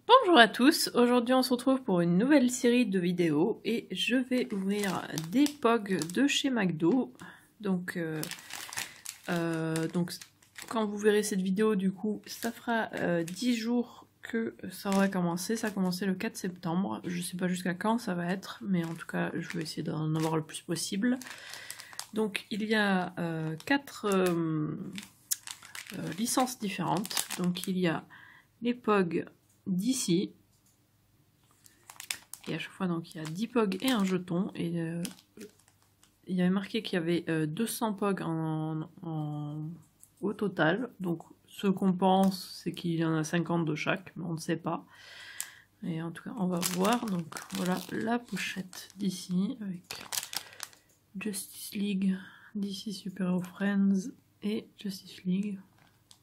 Bonjour à tous, aujourd'hui on se retrouve pour une nouvelle série de vidéos et je vais ouvrir des POG de chez McDo. Donc quand vous verrez cette vidéo, du coup, ça fera 10 jours que ça aura commencé. Ça a commencé le 4 septembre, je sais pas jusqu'à quand ça va être, mais en tout cas je vais essayer d'en avoir le plus possible. Donc il y a 4 licences différentes. Donc il y a les POG d'ici. Et à chaque fois, donc, il y a 10 POG et un jeton. Et il y avait marqué qu'il y avait 200 POG au total. Donc, ce qu'on pense, c'est qu'il y en a 50 de chaque, mais on ne sait pas. Et en tout cas, on va voir. Donc, voilà la pochette d'ici, avec Justice League, DC Super Hero Friends et Justice League.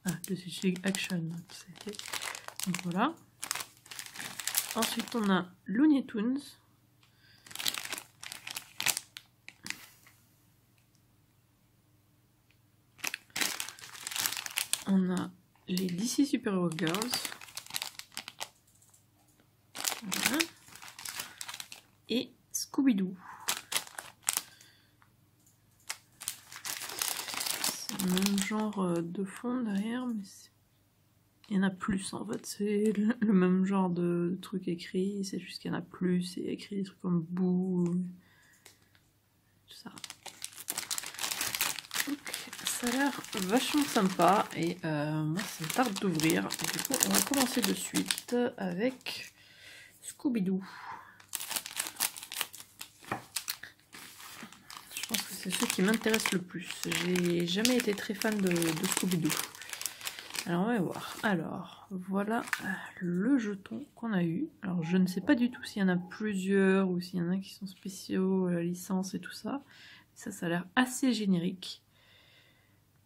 Ah, Justice League Action. Donc, voilà. Ensuite, on a Looney Tunes. On a les DC Super Hero Girls. Voilà. Et Scooby-Doo. C'est le même genre de fond derrière, mais il y en a plus en fait. C'est le même genre de truc écrit, c'est juste qu'il y en a plus. Et écrit des trucs comme Boo. Tout ça. Donc, ça a l'air vachement sympa et moi ça me tarde d'ouvrir. Du coup, on va commencer de suite avec Scooby-Doo. Je pense que c'est ceux qui m'intéressent le plus. J'ai jamais été très fan de Scooby-Doo. Alors on va voir. Alors voilà le jeton qu'on a eu. Alors je ne sais pas du tout s'il y en a plusieurs ou s'il y en a qui sont spéciaux, la licence et tout ça. Ça a l'air assez générique.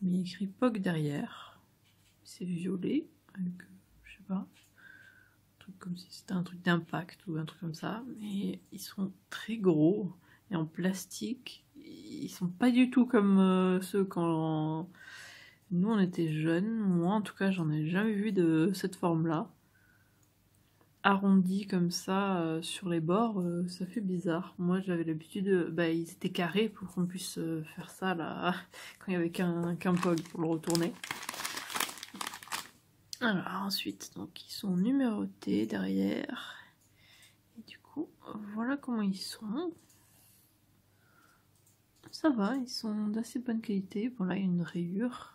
Mais il y a écrit POG derrière. C'est violet avec, je sais pas, un truc comme si c'était un truc d'impact ou un truc comme ça. Mais ils sont très gros et en plastique. Ils sont pas du tout comme ceux quand nous on était jeunes. Moi en tout cas j'en ai jamais vu de cette forme là. Arrondi comme ça sur les bords, ça fait bizarre. Moi j'avais l'habitude, ils étaient carrés pour qu'on puisse faire ça là quand il n'y avait qu'un POG pour le retourner. Alors ensuite, donc ils sont numérotés derrière. Et du coup, voilà comment ils sont. Ça va, ils sont d'assez bonne qualité. Bon là il y a une rayure.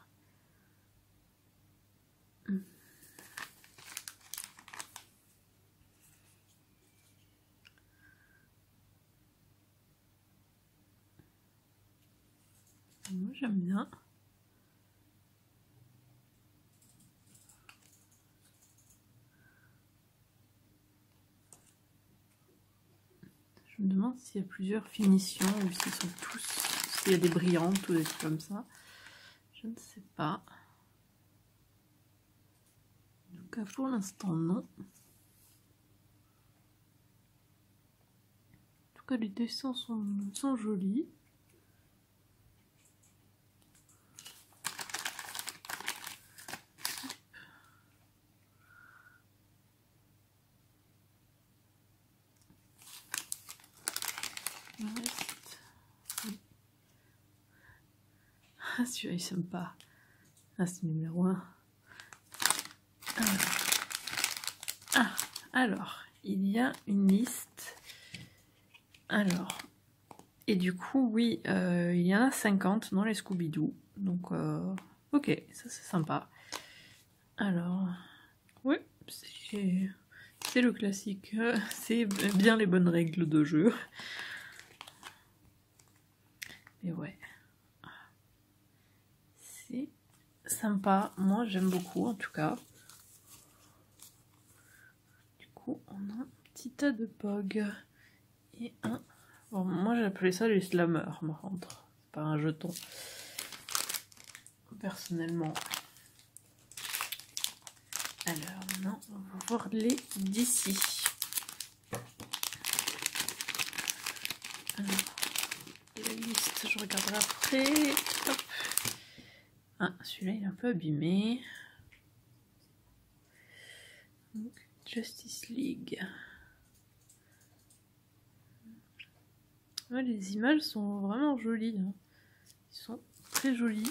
Moi j'aime bien. Je me demande s'il y a plusieurs finitions ou s'ils sont tous, s'il y a des brillantes ou des trucs comme ça. Je ne sais pas. En tout cas pour l'instant non. En tout cas les dessins sont jolis. Ah, celui-là il est sympa. Ah, c'est numéro 1. Alors, il y a une liste. Alors, et du coup, oui, il y en a 50 dans les Scooby-Doo. Donc, ok, ça c'est sympa. Alors, oui, c'est le classique. C'est bien les bonnes règles de jeu. Mais ouais. C'est sympa. Moi, j'aime beaucoup, en tout cas. Du coup, on a un petit tas de POG. Et un... Bon, moi, j'appelais ça les slammers, par contre. C'est pas un jeton. Personnellement. Alors, maintenant, on va voir les d'ici. Alors, la liste, je regarderai après. Hop. Ah, celui-là, il est un peu abîmé. Donc, Justice League. Ouais, les images sont vraiment jolies. Hein. Ils sont très jolis.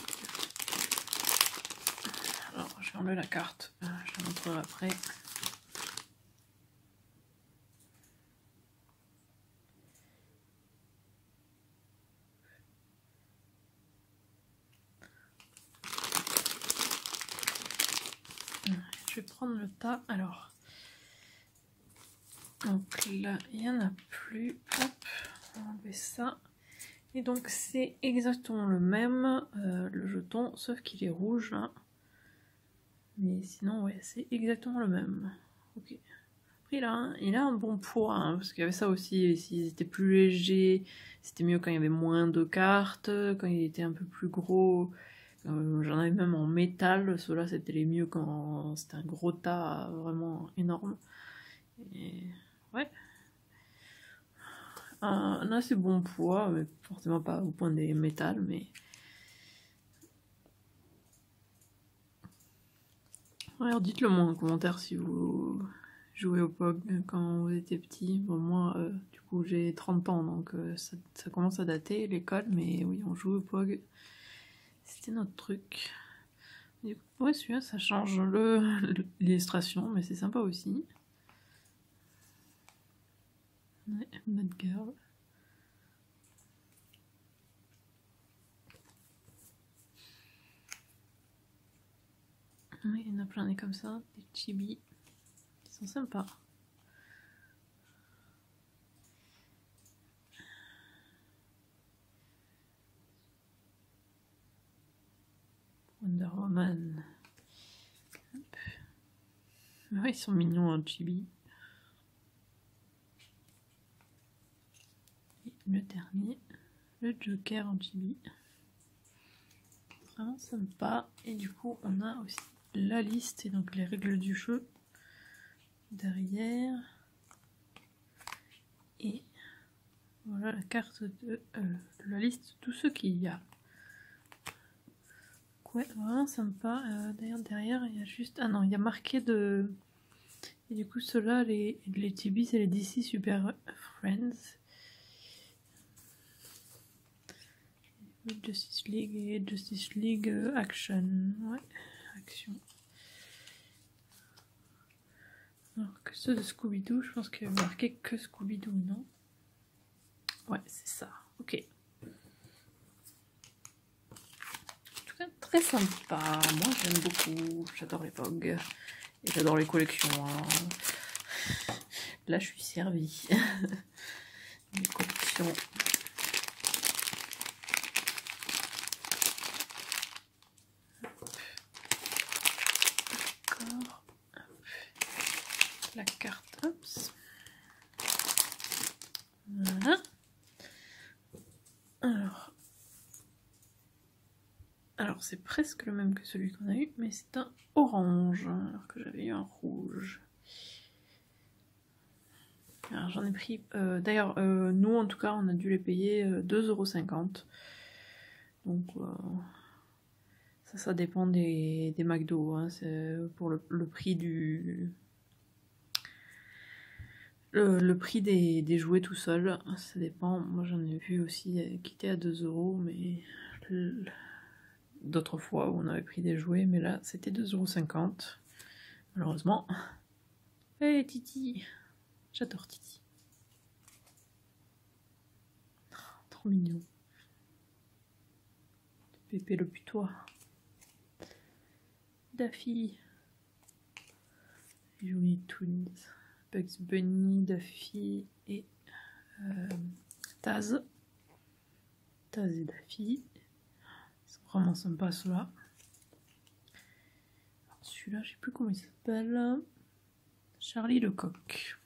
Alors, je vais enlever la carte. Je la montrerai après. Je vais prendre le tas. Alors, donc là, il n'y en a plus. Hop, on va enlever ça. Et donc, c'est exactement le même, le jeton, sauf qu'il est rouge là. Mais sinon, ouais, c'est exactement le même. Ok. Après, il a un bon poids, hein, parce qu'il y avait ça aussi. S'ils étaient plus légers, c'était mieux quand il y avait moins de cartes, quand il était un peu plus gros. J'en avais même en métal, ceux-là c'était les mieux quand c'était un gros tas vraiment énorme. Et ouais. Un assez bon poids, mais forcément pas au point des métals, mais. Ouais, alors dites-le moi en commentaire si vous jouez au POG quand vous étiez petit. Bon, moi, du coup, j'ai 30 ans, donc ça commence à dater l'école, mais oui, on joue au POG. C'était notre truc. Du coup, ouais, celui-là, ça change l'illustration, mais c'est sympa aussi. Ouais, Bad Girl. Oui, il y en a plein des comme ça, des chibis. Ils sont sympas. Wonder Woman. Hop. Ouais, ils sont mignons en chibi. Et le dernier, le Joker en chibi. Vraiment sympa. Et du coup, on a aussi la liste et donc les règles du jeu derrière. Et voilà la carte de la liste de tous ceux qu'il y a. Ouais, vraiment sympa. D'ailleurs, derrière, il y a juste... Ah non, il y a marqué de... Et du coup, ceux-là, les Chibi, c'est les DC Super Friends. Justice League et Justice League Action. Ouais, Action. Alors que ceux de Scooby-Doo, je pense qu'il y a marqué que Scooby-Doo, non? Ouais, c'est ça. Ok. Très sympa, moi j'aime beaucoup, j'adore les POG et j'adore les collections. Hein. Là je suis servie. Les collections. D'accord. La carte, hop. Voilà. Alors c'est presque le même que celui qu'on a eu, mais c'est un orange, alors que j'avais eu un rouge. Alors j'en ai pris, d'ailleurs nous en tout cas on a dû les payer 2,50 €. Donc ça dépend des McDo, hein, c'est pour le prix du... Le prix des jouets tout seul, ça dépend. Moi j'en ai vu aussi qui étaient à 2 €, mais d'autres fois où on avait pris des jouets, mais là c'était 2,50 €, malheureusement. Hey Titi, j'adore Titi. Oh, trop mignon. Pépé le putois. Daffy. Looney Tunes. Bugs Bunny, Daffy et Taz. Taz et Daffy. Ils sont vraiment sympas ceux-là. Celui-là, je sais plus comment il s'appelle. Charlie le coq.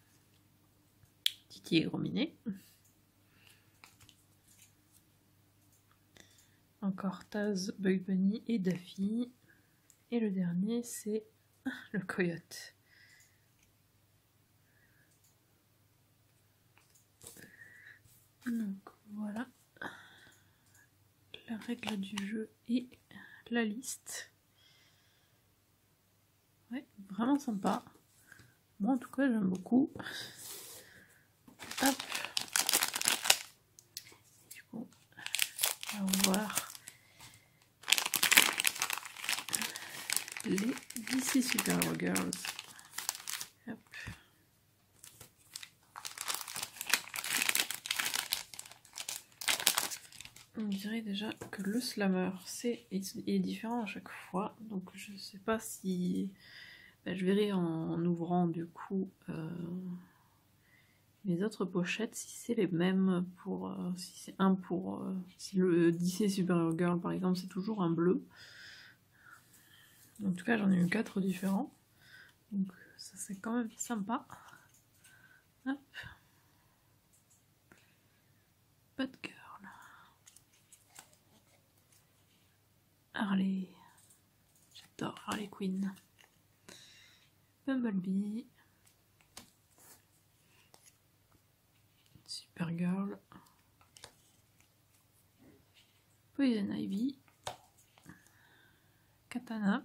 Titi et Gros-Minet. Encore Taz, Bugs Bunny et Daffy. Et le dernier, c'est le coyote. Donc voilà la règle du jeu et la liste. Ouais, vraiment sympa. Moi en tout cas j'aime beaucoup. Hop. Du coup, on va voir les DC Super Hero Girls. Hop. On dirait déjà que le slammer est différent à chaque fois, donc je sais pas si je verrai en ouvrant du coup les autres pochettes si c'est les mêmes pour si c'est un pour si le DC Super Hero Girl par exemple c'est toujours un bleu. En tout cas j'en ai eu 4 différents, donc ça c'est quand même sympa. Hop. Batgirl. Harley. J'adore Harley Quinn. Bumblebee. Supergirl. Poison Ivy. Katana.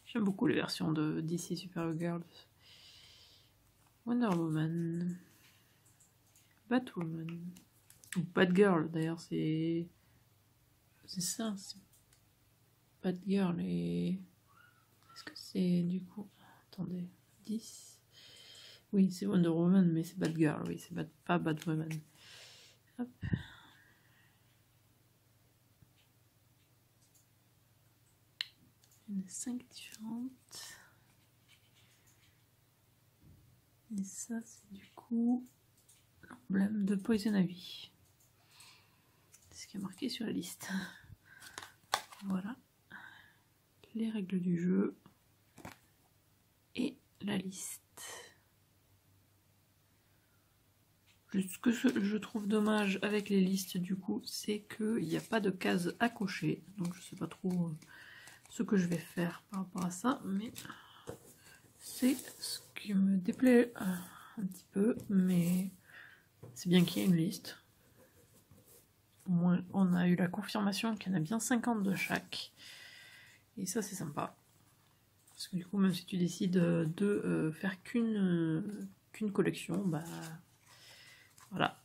J'aime beaucoup les versions de DC Super Girls. Wonder Woman. Batwoman. Ou Batgirl d'ailleurs, c'est ça, c'est Batgirl et... Est-ce que c'est du coup... Attendez, 10... Oui, c'est Wonder Woman, mais c'est Batgirl, oui, c'est pas Batwoman. Hop. Il y en a 5 différentes. Et ça, c'est du coup l'emblème de Poison Ivy. C'est ce qui est marqué sur la liste. Voilà. Les règles du jeu. Et la liste. Ce que je trouve dommage avec les listes du coup, c'est qu'il n'y a pas de case à cocher. Donc je sais pas trop ce que je vais faire par rapport à ça, mais c'est ce qui me déplaît un petit peu, mais c'est bien qu'il y ait une liste. Au moins on a eu la confirmation qu'il y en a bien 50 de chaque. Et ça c'est sympa. Parce que du coup même si tu décides de faire qu'une collection, bah voilà.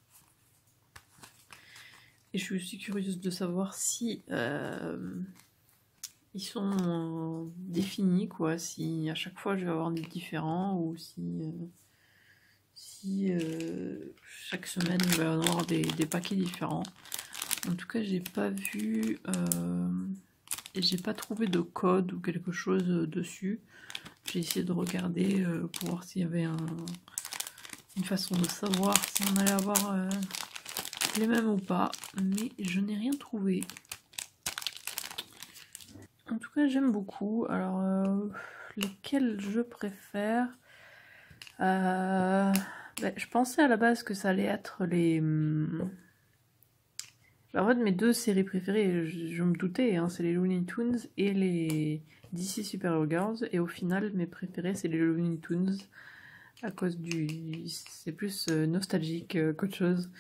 Et je suis aussi curieuse de savoir si ils sont définis, quoi, si à chaque fois je vais avoir des différents ou si chaque semaine il va y avoir des paquets différents. En tout cas, j'ai pas vu et j'ai pas trouvé de code ou quelque chose dessus. J'ai essayé de regarder pour voir s'il y avait une façon de savoir si on allait avoir les mêmes ou pas, mais je n'ai rien trouvé. En tout cas, j'aime beaucoup. Alors, lesquels je préfère je pensais à la base que ça allait être les... en fait, mes deux séries préférées, je me doutais, hein, c'est les Looney Tunes et les DC Super Hero Girls. Et au final, mes préférés, c'est les Looney Tunes. À cause du... c'est plus nostalgique qu'autre chose.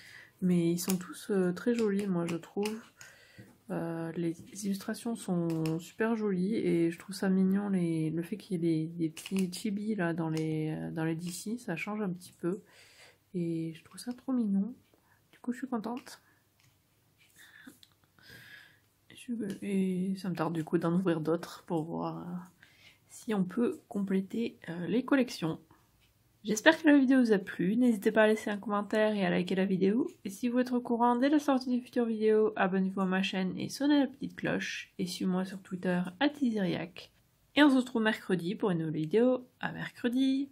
Mais ils sont tous très jolis, moi, je trouve. Les illustrations sont super jolies et je trouve ça mignon le fait qu'il y ait des petits chibis là dans les DC, ça change un petit peu et je trouve ça trop mignon. Du coup je suis contente et ça me tarde du coup d'en ouvrir d'autres pour voir si on peut compléter les collections. J'espère que la vidéo vous a plu, n'hésitez pas à laisser un commentaire et à liker la vidéo. Et si vous êtes au courant dès la sortie des futures vidéos, abonnez-vous à ma chaîne et sonnez la petite cloche. Et suivez-moi sur Twitter @iziriac. Et on se retrouve mercredi pour une nouvelle vidéo. À mercredi!